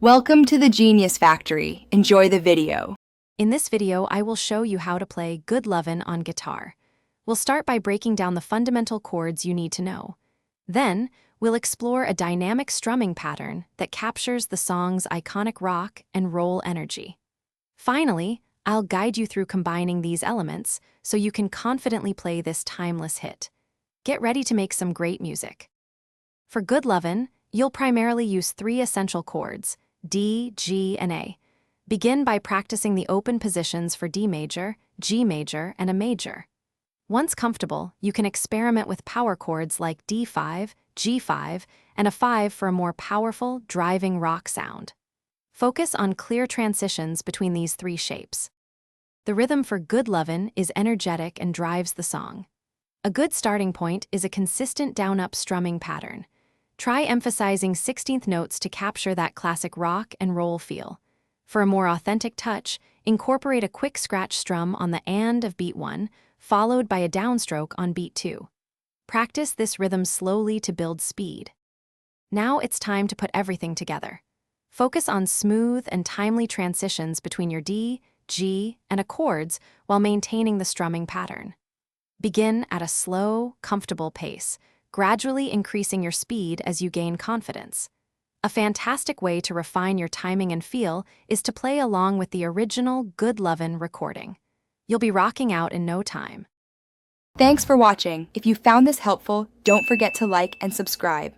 Welcome to the Genius Factory. Enjoy the video. In this video, I will show you how to play Good Lovin' on guitar. We'll start by breaking down the fundamental chords you need to know. Then, we'll explore a dynamic strumming pattern that captures the song's iconic rock and roll energy. Finally, I'll guide you through combining these elements so you can confidently play this timeless hit. Get ready to make some great music. For Good Lovin', you'll primarily use three essential chords: D, G, and A. Begin by practicing the open positions for D major, G major, and A major. Once comfortable, you can experiment with power chords like D5, G5, and a 5 for a more powerful, driving rock sound. Focus on clear transitions between these three shapes. The rhythm for Good Lovin' is energetic and drives the song. A good starting point is a consistent down-up strumming pattern. Try emphasizing 16th notes to capture that classic rock and roll feel. For a more authentic touch, incorporate a quick scratch strum on the and of beat 1, followed by a downstroke on beat 2. Practice this rhythm slowly to build speed. Now it's time to put everything together. Focus on smooth and timely transitions between your D, G, and A chords while maintaining the strumming pattern. Begin at a slow, comfortable pace, gradually increasing your speed as you gain confidence. A fantastic way to refine your timing and feel is to play along with the original Good Lovin' recording. You'll be rocking out in no time. Thanks for watching. If you found this helpful, don't forget to like and subscribe.